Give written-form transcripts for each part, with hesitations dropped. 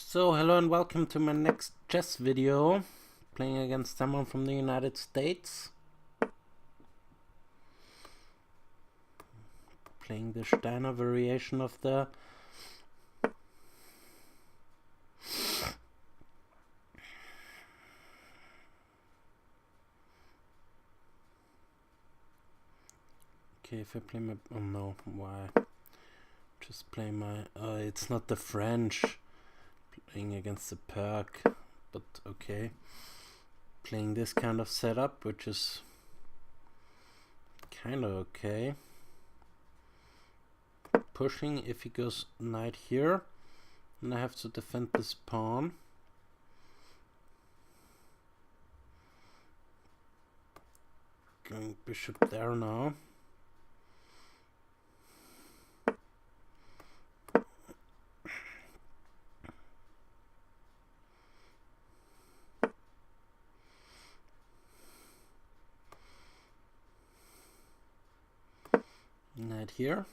So hello and welcome to my next chess video, playing against someone from the United States. Playing the Steiner variation of the okay, if I play my oh no, why? Just play my it's not the French. Playing against the Perk, but okay. Playing this kind of setup, which is kinda okay. Pushing if he goes knight here, and I have to defend this pawn. Going bishop there now. Knight here.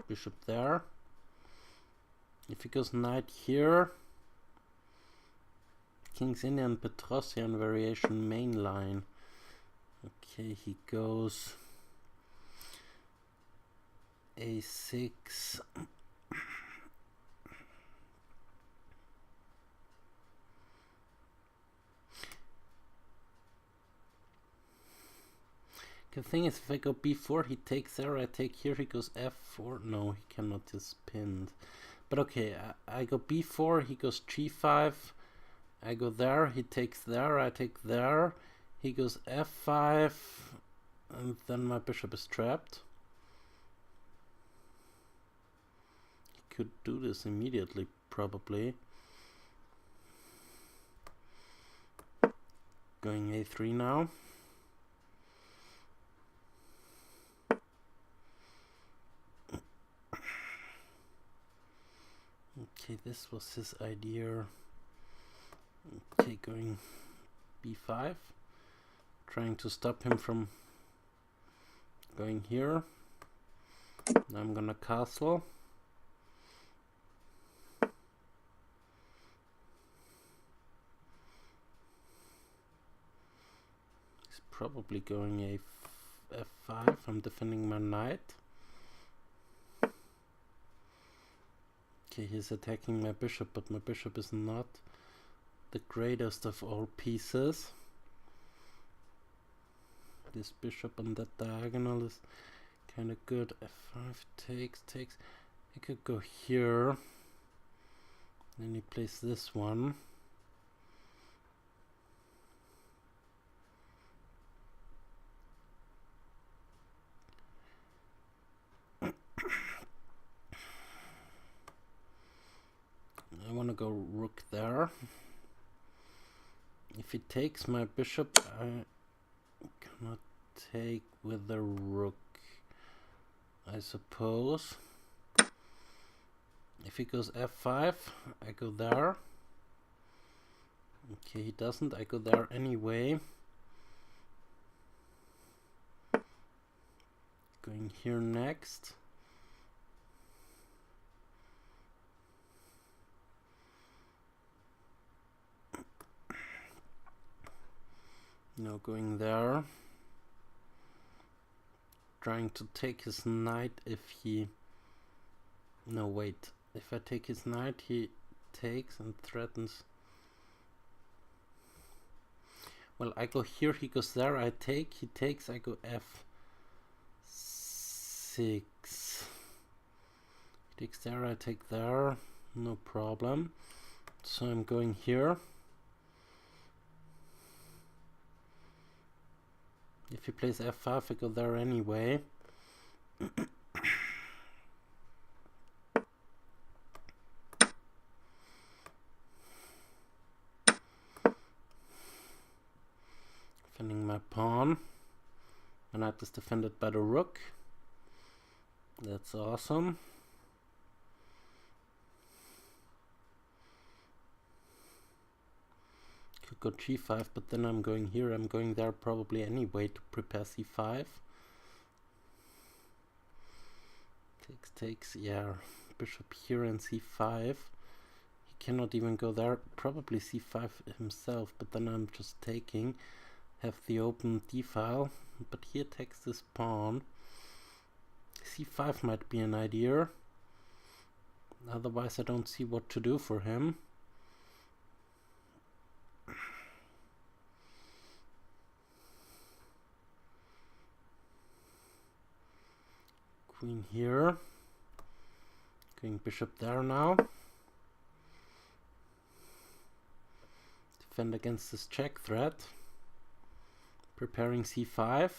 Bishop there. If he goes knight here, King's Indian Petrosian variation main line. Okay, he goes a6. The thing is, if I go b4, he takes there, I take here, he goes f4. No, he cannot, just pinned. But okay, I go b4, he goes g5. I go there, he takes there, I take there. He goes f5, and then my bishop is trapped. He could do this immediately, probably. Going a3 now. Okay, this was his idea. Okay, going b5. Trying to stop him from going here. Now I'm gonna castle. He's probably going f5. I'm defending my knight. Okay, he's attacking my bishop, but my bishop is not the greatest of all pieces. This bishop on that diagonal is kind of good. f5 takes. He could go here. Then he plays this one. I want to go rook there. If he takes my bishop, I cannot take with the rook, I suppose. If he goes f5, I go there. Okay, he doesn't. I go there anyway. Going here next. Now going there. Trying to take his knight if he... No, wait. If I take his knight, he takes and threatens. Well, I go here, he goes there, I take, he takes, I go f6. He takes there, I take there, no problem. So I'm going here. If he plays f5, I go there anyway. Defending my pawn. My knight is defended by the rook. That's awesome. Could go g5, but then I'm going here, I'm going there probably anyway to prepare c5. Takes, yeah. Bishop here and c5. He cannot even go there. Probably c5 himself, but then I'm just taking. Have the open d-file, but he attacks this pawn. c5 might be an idea. Otherwise I don't see what to do for him. Queen here. Going bishop there now. Defend against this check threat. Preparing c5.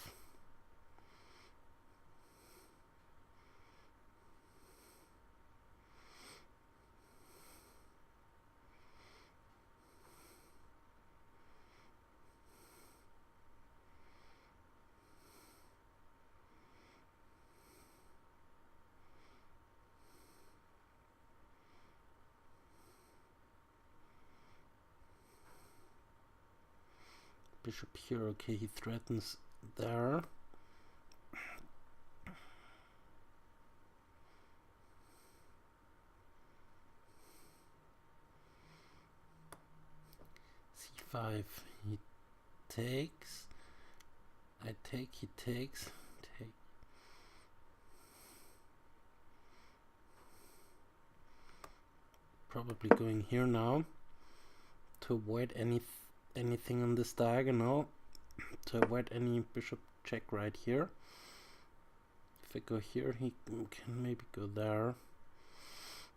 Bishop here, okay, he threatens there. c5, he takes. I take, he takes. Take. Probably going here now to avoid anything on this diagonal, to avoid any bishop check right here. If I go here, he can maybe go there.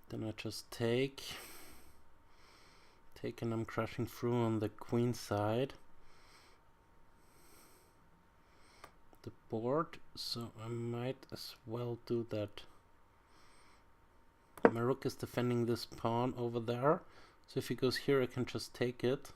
Then I just take, and I'm crashing through on the queen side. The board, so I might as well do that. My rook is defending this pawn over there, so if he goes here I can just take it.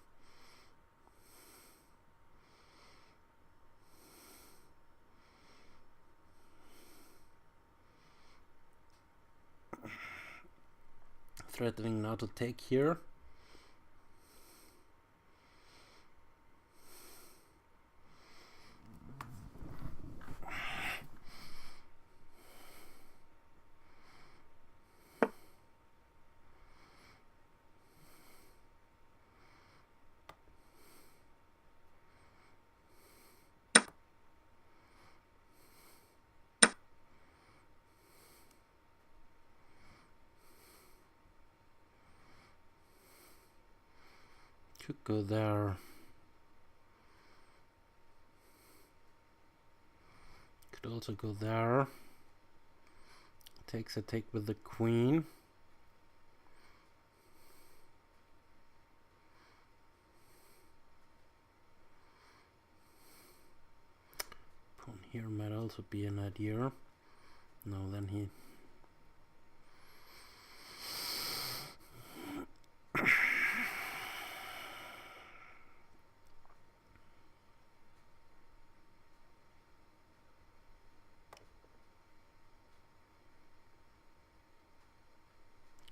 Threatening now to take here. Could go there. Could also go there. Takes a take with the queen. Pawn here might also be an idea. No, then he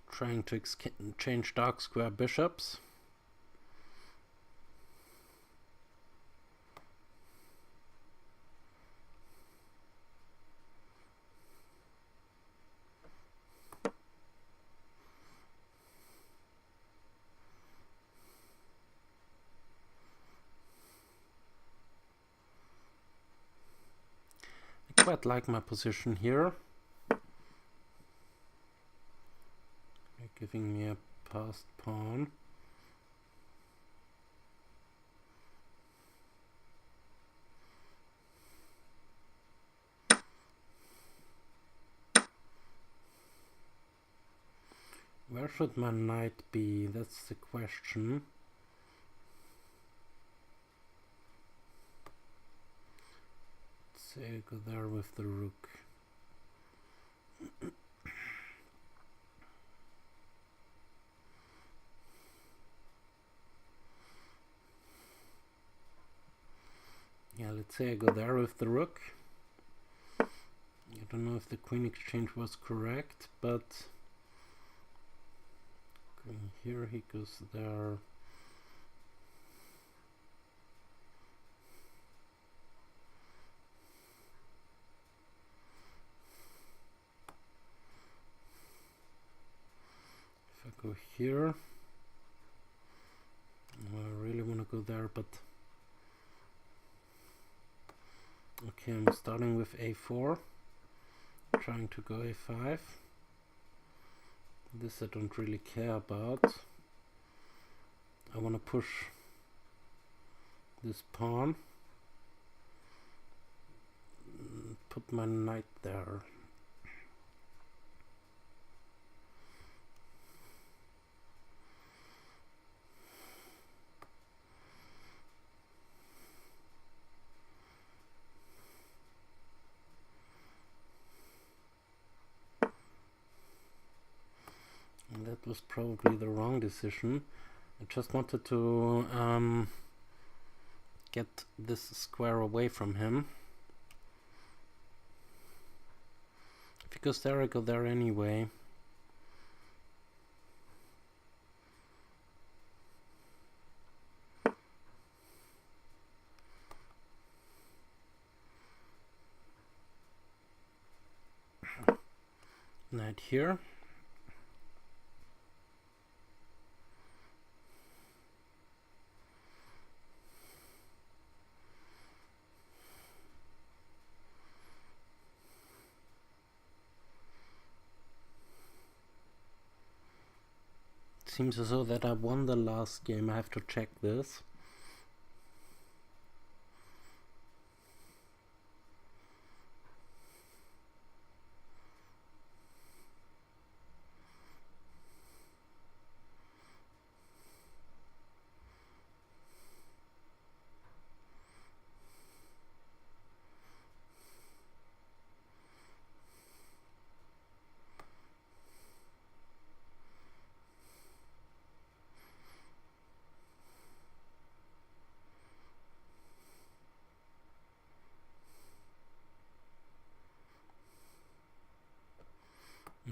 trying to exchange dark square bishops. I quite like my position here. Giving me a passed pawn. Where should my knight be? That's the question. Let's say I go there with the rook. Yeah, let's say I go there with the rook. I don't know if the queen exchange was correct, but going here, he goes there. Go here. I really want to go there, but okay, I'm starting with a4, trying to go a5. This I don't really care about. I want to push this pawn, put my knight there. And that was probably the wrong decision. I just wanted to get this square away from him. If he goes there, I go there anyway. Knight here. Seems as though that I won the last game. I have to check this.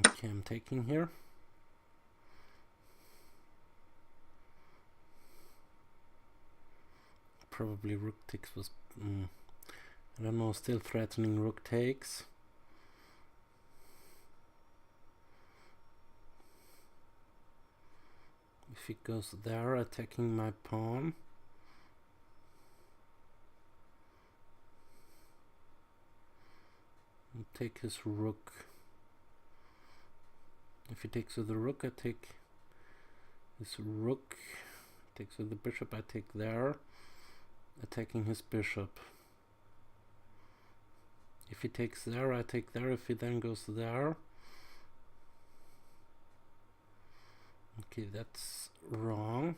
Okay, I'm taking here. Probably rook takes was... I don't know, still threatening rook takes. If he goes there, attacking my pawn. I'll take his rook. If he takes with the rook, I take his rook. Takes with the bishop, I take there. Attacking his bishop. If he takes there, I take there. If he then goes there. Okay, that's wrong.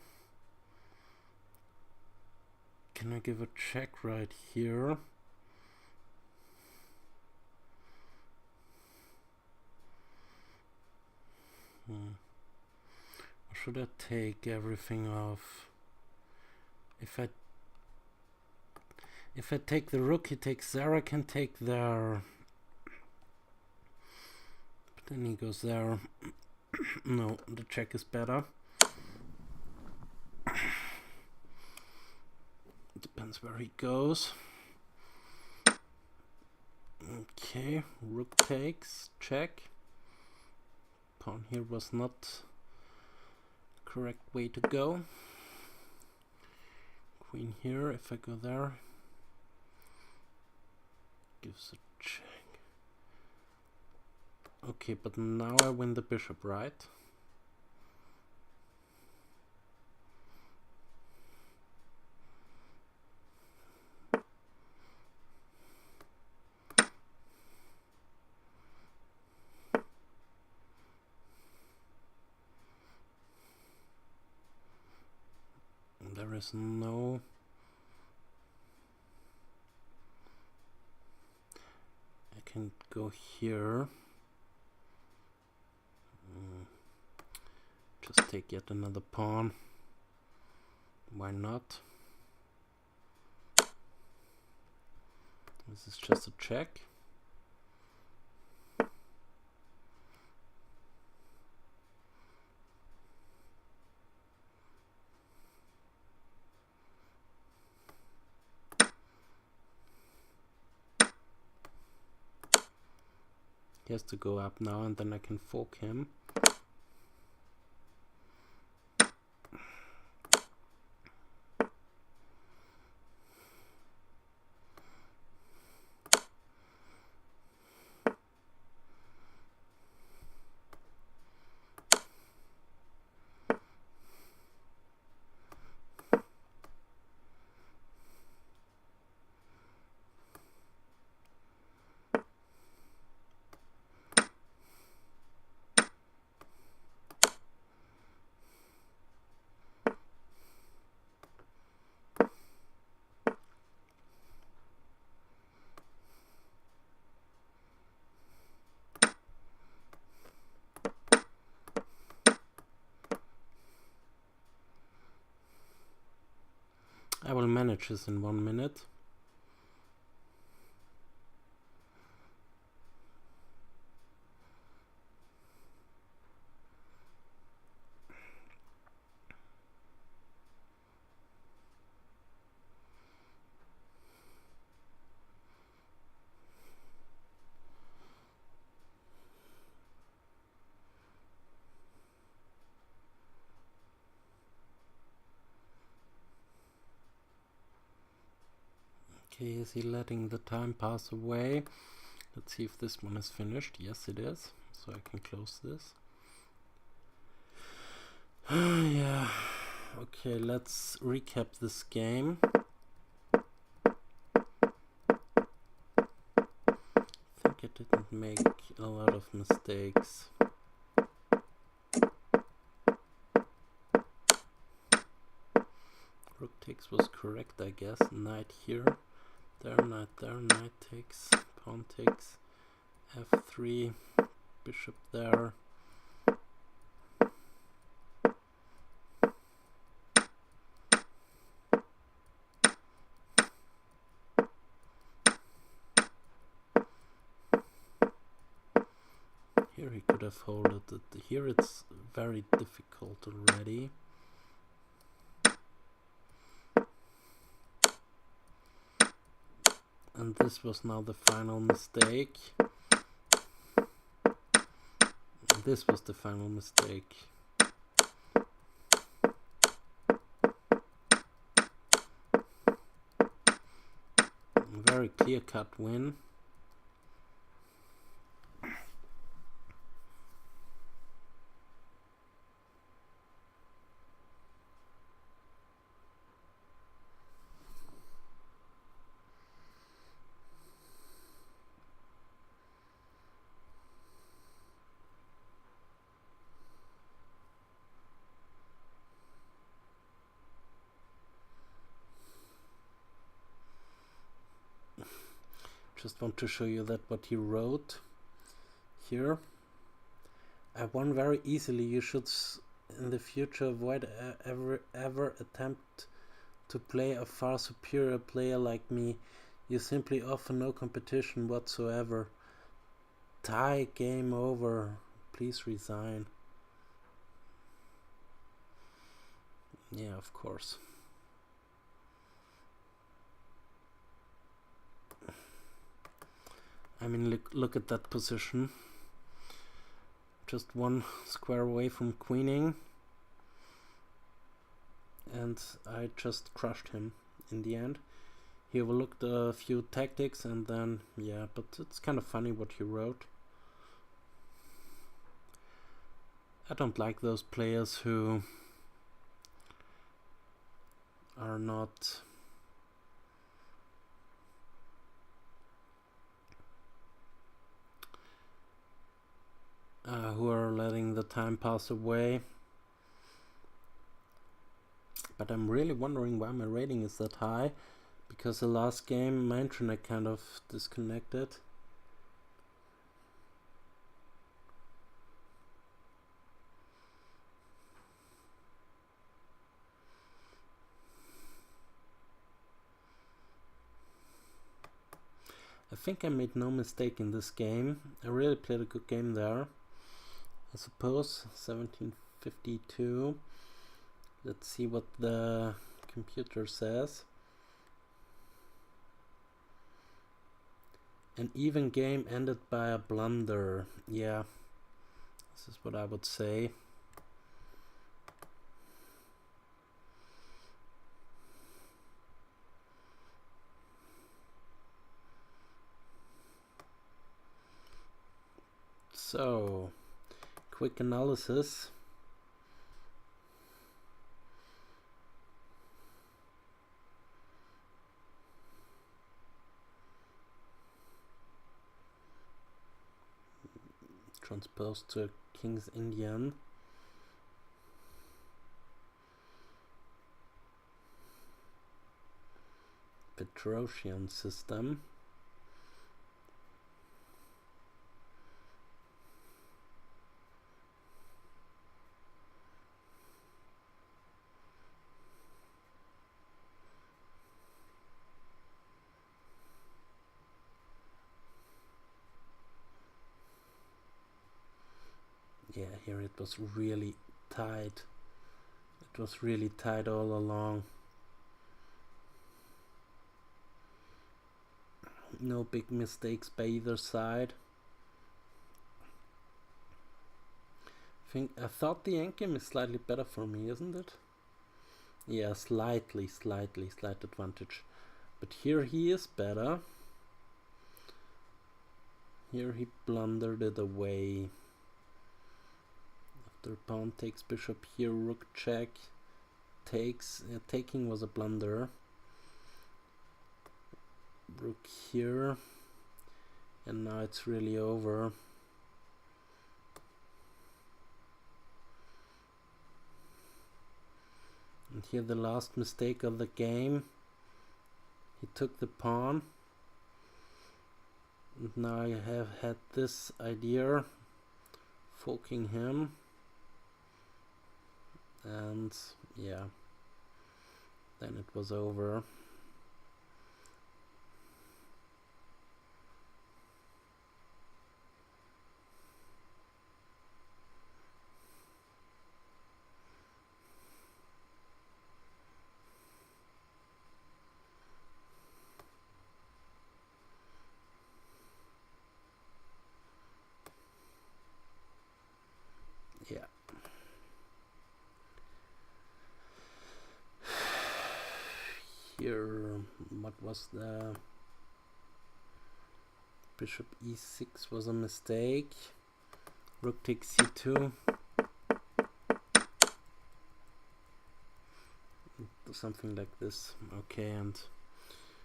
Can I give a check right here? Or should I take everything off? If I take the rook, he takes there, I can take there. But then he goes there. No, the check is better. Depends where he goes. Okay, rook takes, check. Pawn here was not correct way to go. Queen here, if I go there, gives a check. Okay, but now I win the bishop, right? There is no... I can go here. Just take yet another pawn. Why not? This is just a check. He has to go up now, and then I can fork him. will manage this in 1 minute. Okay, is he letting the time pass away? Let's see if this one is finished. Yes, it is. So I can close this. Yeah. Okay, let's recap this game. I think I didn't make a lot of mistakes. Rook takes was correct, I guess. Knight here. There, knight there, knight takes, pawn takes, f3, bishop there. Here he could have folded it. Here it's very difficult already. And this was now the final mistake. This was the final mistake. Very clear-cut win. Just want to show you that what he wrote here. I won very easily. You should in the future avoid ever attempt to play a far superior player like me. You simply offer no competition whatsoever. Tie, game over. Please resign. Yeah, of course. I mean, look at that position. Just one square away from queening. And I just crushed him in the end. He overlooked a few tactics and then, yeah, but it's kind of funny what he wrote. I don't like those players who are not who are letting the time pass away. But I'm really wondering why my rating is that high, because the last game my internet kind of disconnected. I think I made no mistake in this game. I really played a good game there. I suppose 1752. Let's see what the computer says. An even game ended by a blunder. Yeah, this is what I would say. So, quick analysis. Transposed to King's Indian. Petrosian system. Yeah, here it was really tight. It was really tight all along. No big mistakes by either side. I thought the endgame is slightly better for me, isn't it? Yeah, slight advantage. But here he is better. Here he blundered it away. After pawn takes bishop here, rook check. Takes. Taking was a blunder. Rook here. And now it's really over. And here the last mistake of the game. He took the pawn. And now I have had this idea. Forking him. And yeah. Then it was over. Yeah. Here, what was the bishop e6 was a mistake. Rook takes c2. Something like this. Okay, and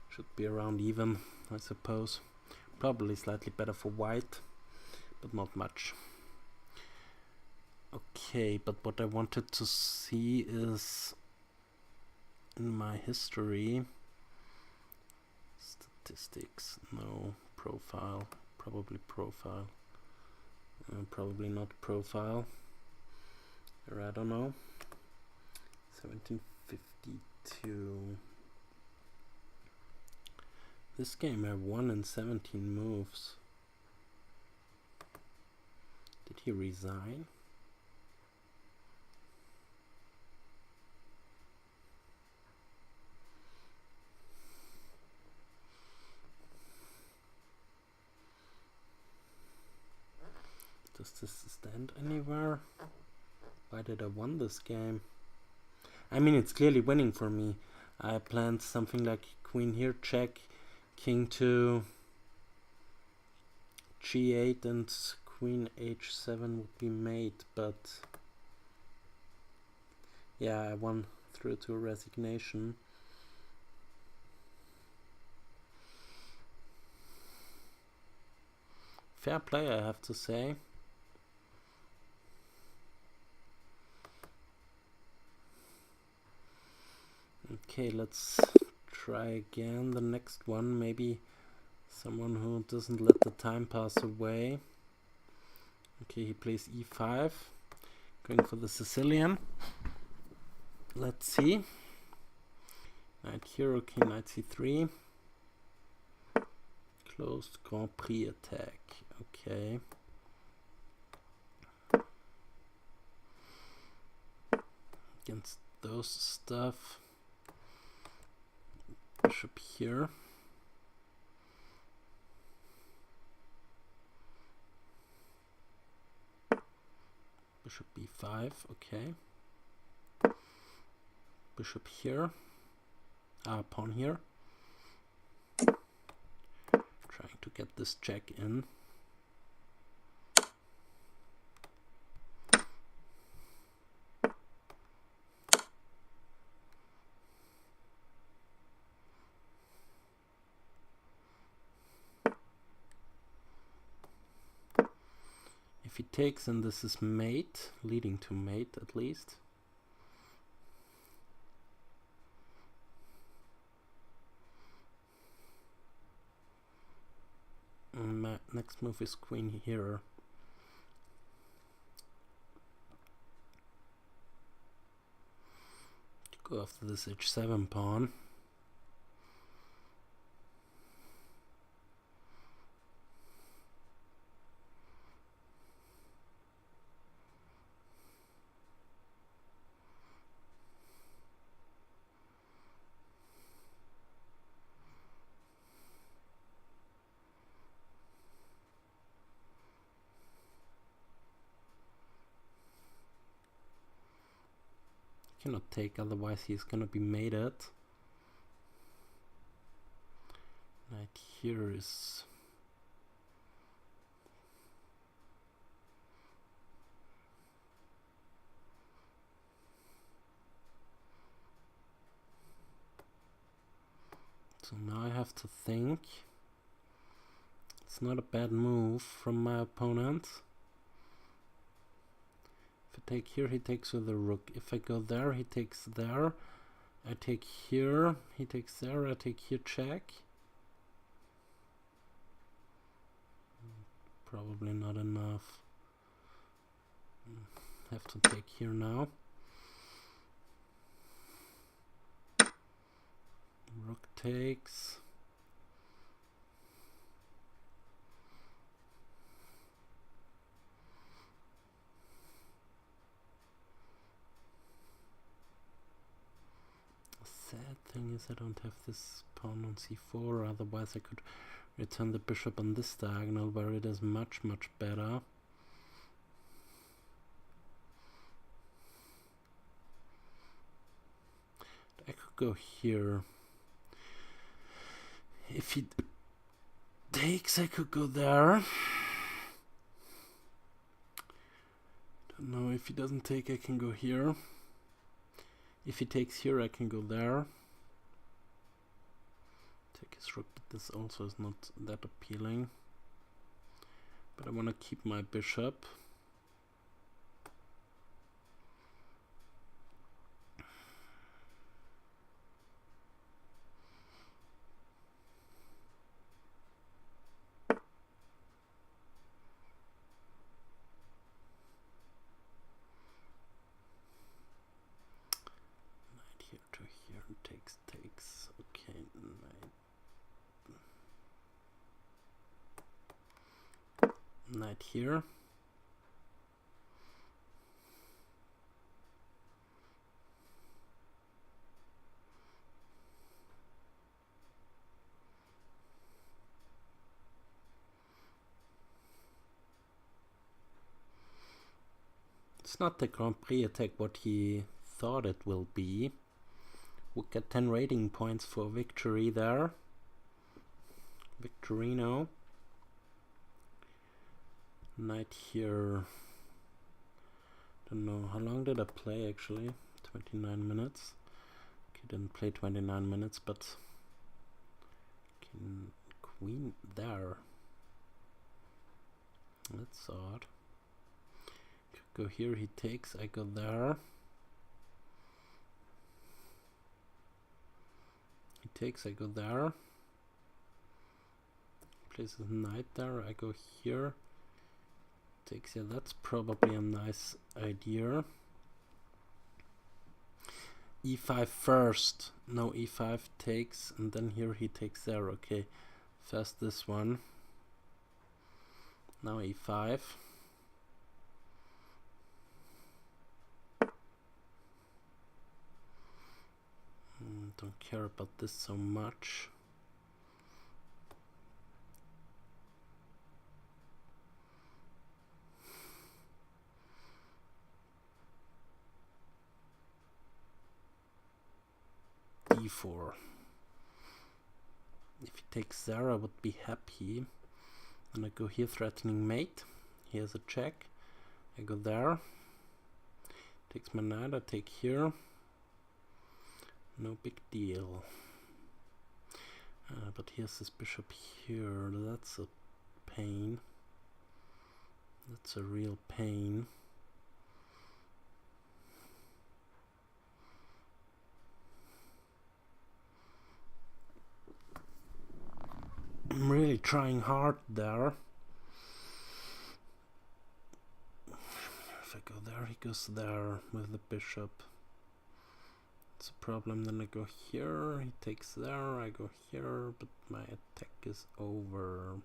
should be around even, I suppose. Probably slightly better for white, but not much. Okay, but what I wanted to see is in my history. Statistics, no. Profile, probably profile. Probably not profile. Or I don't know. 1752. This game I won in 17 moves. Did he resign? Does this stand anywhere? Why did I win this game? I mean, it's clearly winning for me. I planned something like queen here, check, king to g8 and queen h7 would be mate, but yeah, I won through to a resignation. Fair play, I have to say. Okay, let's try again. The next one, maybe someone who doesn't let the time pass away. Okay, he plays e5, going for the Sicilian. Let's see. Knight here, okay, knight c3. Closed Grand Prix attack. Okay. Against those stuff. Bishop here. Bishop b5, okay. Bishop here. Pawn here. Trying to get this check in. If he takes, and this is mate, leading to mate at least. And my next move is queen here. Go after this h7 pawn. Cannot take, otherwise he's gonna be mated. Knight here is... So now I have to think. It's not a bad move from my opponent. If I take here, he takes with the rook. If I go there, he takes there. I take here, he takes there. I take here, check. Probably not enough. Have to take here now. Rook takes. The sad thing is I don't have this pawn on c4, otherwise I could return the bishop on this diagonal where it is much better. I could go here. If he takes, I could go there. Don't know, if he doesn't take, I can go here. If he takes here, I can go there. Take his rook, but this also is not that appealing. But I want to keep my bishop. Takes. Okay, knight here. It's not the Grand Prix attack what he thought it will be. We'll get 10 rating points for victory there. Victorino. Knight here. Don't know, how long did I play actually? 29 minutes. Okay, didn't play 29 minutes, but queen there. That's odd. Could go here, he takes, I go there. He takes, I go there. Places a knight there, I go here. Takes, yeah, that's probably a nice idea. e5 first. No, e5 takes, and then here he takes there. Okay, first this one. Now e5. Don't care about this so much. d4. If he takes there, I would be happy. And I go here, threatening mate. Here's a check. I go there. Takes my knight, I take here. No big deal. But here's this bishop here. That's a pain. That's a real pain. I'm really trying hard there. If I go there, he goes there with the bishop. It's a problem. Then I go here, he takes there, I go here, but my attack is over.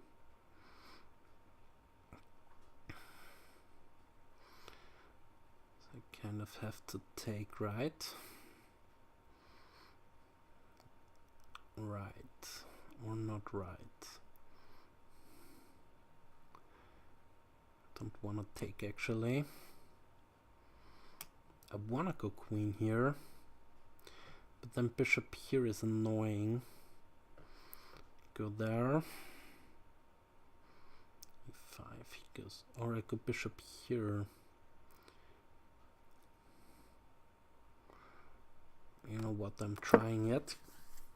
So I kind of have to take right. Right. Or not right. Don't want to take actually. I wanna go queen here, but then bishop here is annoying. Go there. E5, he goes, or I go bishop here. You know what, I'm trying it.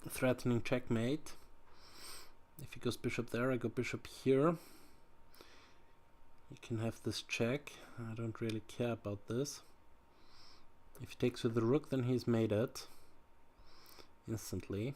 Threatening checkmate. If he goes bishop there, I go bishop here. You can have this check. I don't really care about this. If he takes with the rook, then he's made it instantly.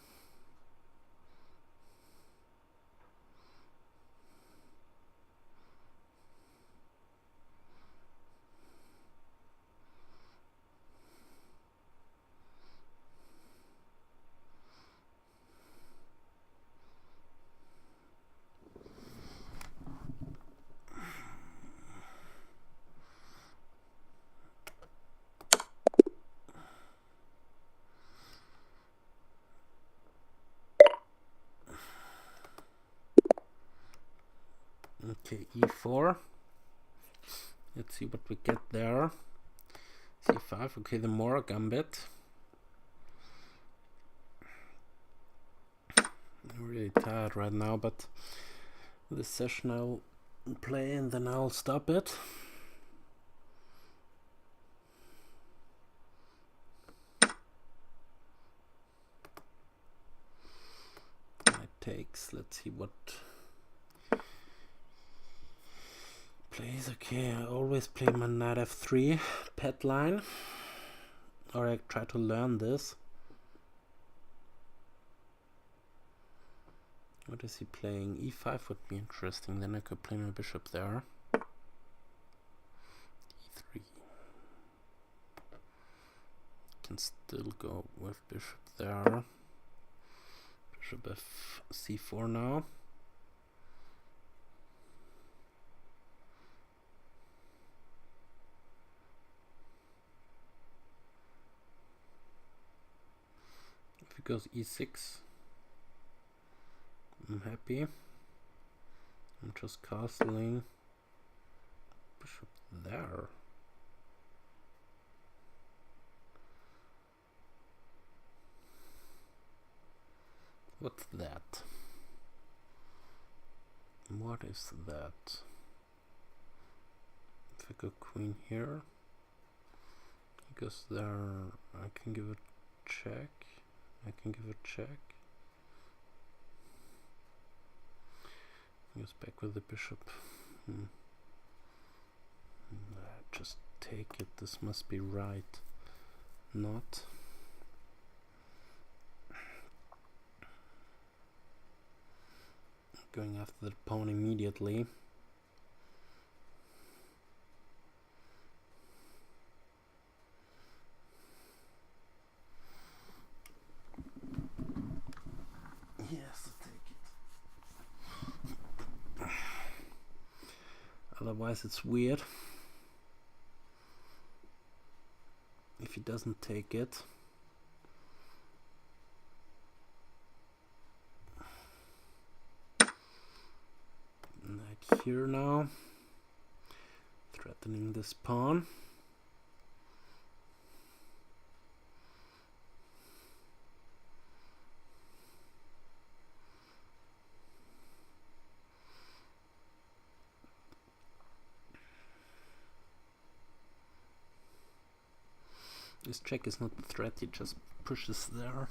Okay, e4. Let's see what we get there. c5. Okay, the Mora gambit. I'm really tired right now, but this session I'll play and then I'll stop it. Knight takes. Let's see what plays. Okay, I always play my knight f3 pet line, or I try to learn this. What is he playing? e5 would be interesting, then I could play my bishop there. e3. Can still go with bishop there. Bishop f c4 now. If it goes e6, I'm happy. I'm just castling. Bishop there. What's that? What is that? If I go queen here, he goes there. I can give a check. I can give a check. He goes back with the bishop. Just take it. This must be right. Not. Going after the pawn immediately. Yes, I'll take it. Otherwise it's weird if he doesn't take it. Knight here now, threatening this pawn. This check is not a threat, he just pushes there.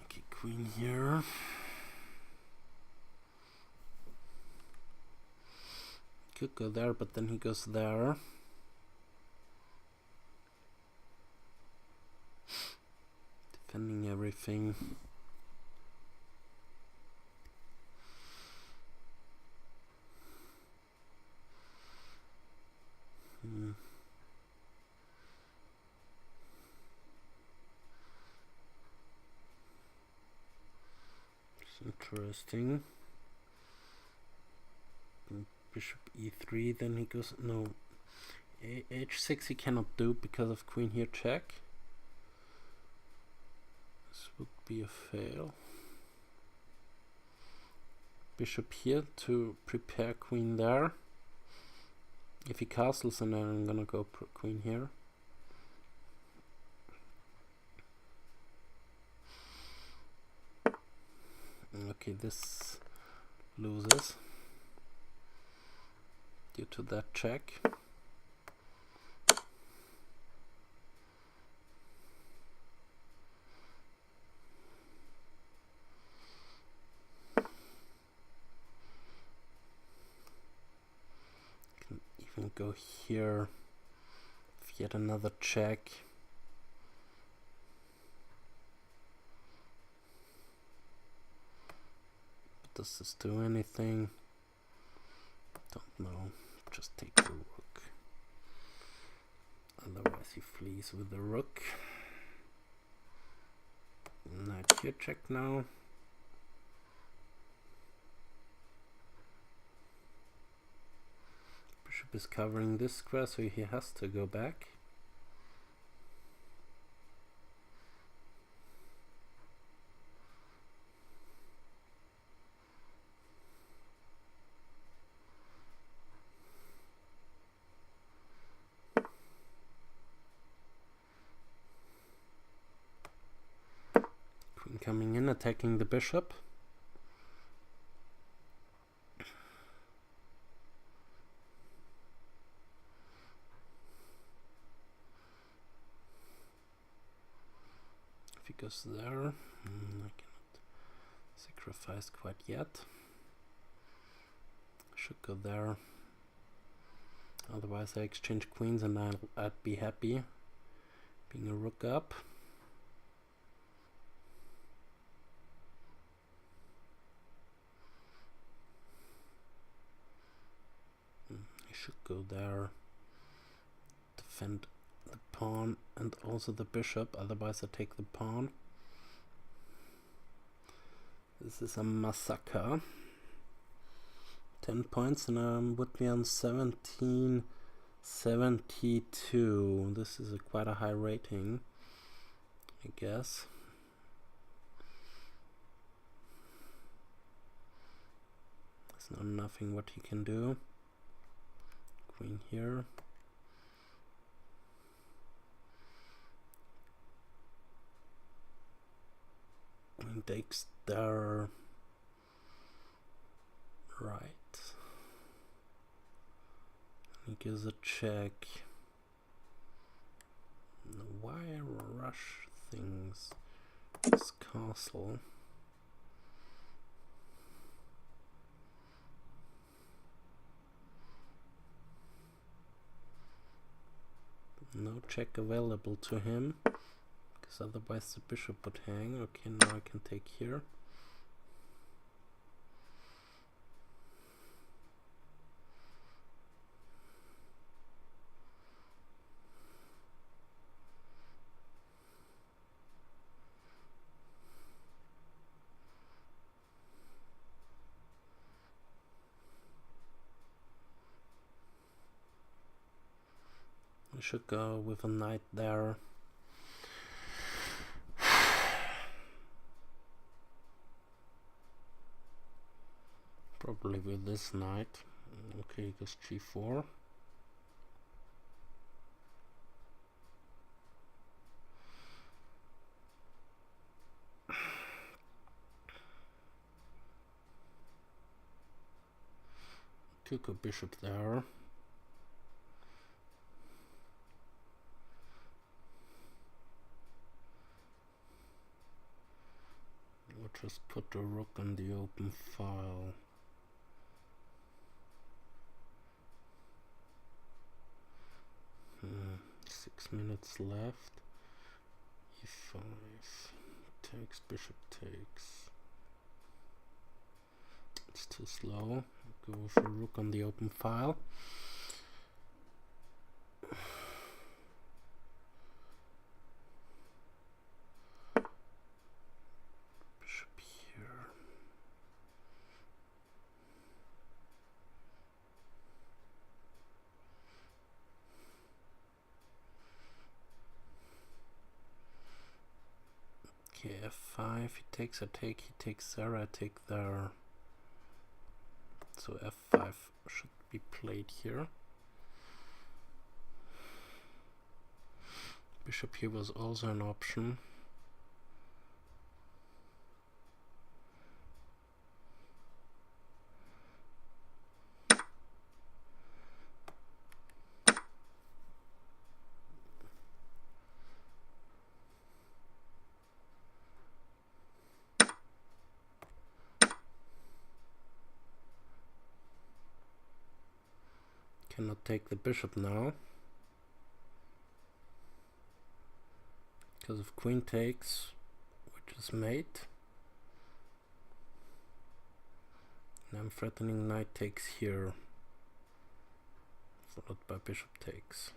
Okay, queen here. Could go there, but then he goes there. Defending everything. Interesting. Bishop e3, then he goes, no, h6 he cannot do because of queen here check. This would be a fail. bishop here to prepare queen there. If he castles, and then I'm gonna go queen here. Okay, this loses due to that check. Can even go here with yet another check. Does this do anything? Don't know. Just take the rook. Otherwise he flees with the rook. Knight here, check now. Bishop is covering this square, so he has to go back. Coming in, attacking the bishop. If he goes there, I cannot sacrifice quite yet. Should go there. Otherwise I exchange queens and I'd be happy. Being a rook up. Should go there, defend the pawn and also the bishop, otherwise I take the pawn. This is a massacre. 10 points and I would be on 1772. This is quite a high rating, I guess. There's nothing what he can do. Queen here. Queen takes there. Right. He gives a check. Why rush things? This castle. No check available to him, because otherwise the bishop would hang. Okay, now I can take here. I should go with a knight there. Probably with this knight. Okay, he goes g4. Took a bishop there. Just put the rook on the open file. Hmm, 6 minutes left. e5 takes, bishop takes. It's too slow. Go with a rook on the open file. Okay, f5, he takes, I take, he takes there, I take there. So f5 should be played here. Bishop here was also an option. Cannot take the bishop now because of queen takes, which is mate. And I'm threatening knight takes here, followed by bishop takes.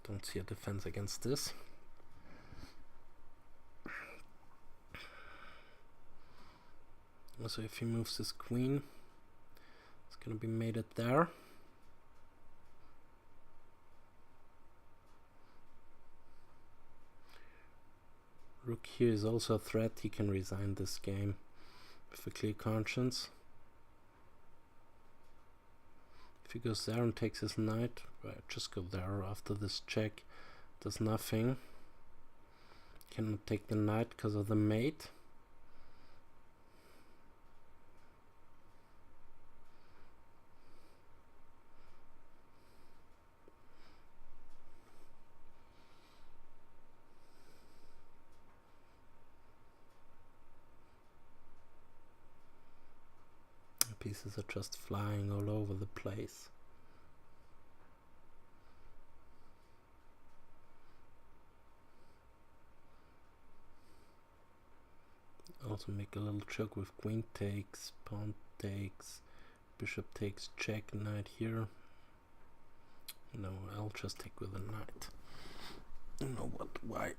Don't see a defense against this. So if he moves his queen, it's gonna be mated there. Rook here is also a threat. He can resign this game with a clear conscience. If he goes there and takes his knight, right, just go there after this check. Does nothing. Cannot take the knight because of the mate. Pieces are just flying all over the place. Also make a little choke with queen takes, pawn takes, bishop takes, check, knight here. No, I'll just take with a knight. You know what? Why?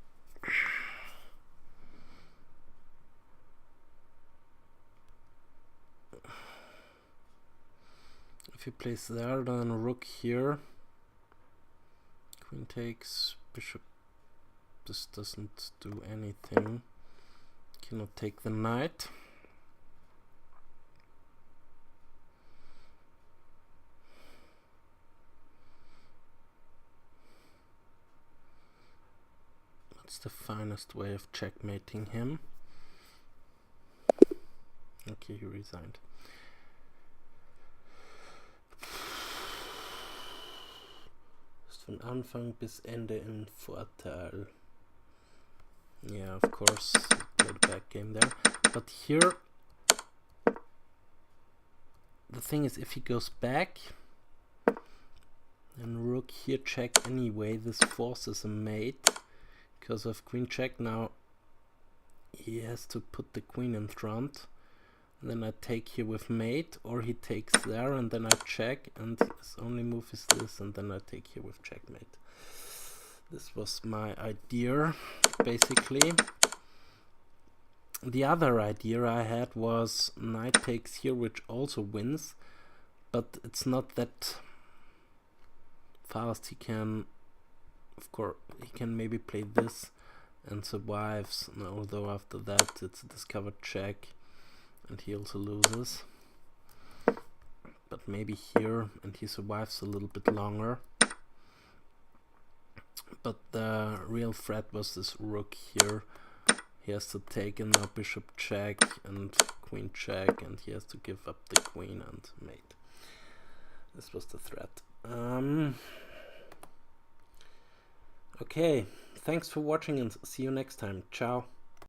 If he plays there, then rook here. Queen takes, bishop. This doesn't do anything. Cannot take the knight. What's the finest way of checkmating him? Okay, he resigned. Von Anfang bis Ende in Vorteil. Yeah, of course, played a back game there. But here, the thing is, if he goes back, then rook here check anyway. This forces a mate because of queen check. Now he has to put the queen in front. And then I take here with mate, or he takes there, and then I check, and his only move is this, and then I take here with checkmate. This was my idea, basically. The other idea I had was knight takes here, which also wins, but it's not that fast. He can, of course, he can maybe play this and survives, although after that it's a discovered check. And he also loses, but maybe here, and he survives a little bit longer. But the real threat was this rook here. He has to take, and now bishop check and queen check, and he has to give up the queen and mate. This was the threat. Okay, thanks for watching and see you next time. Ciao.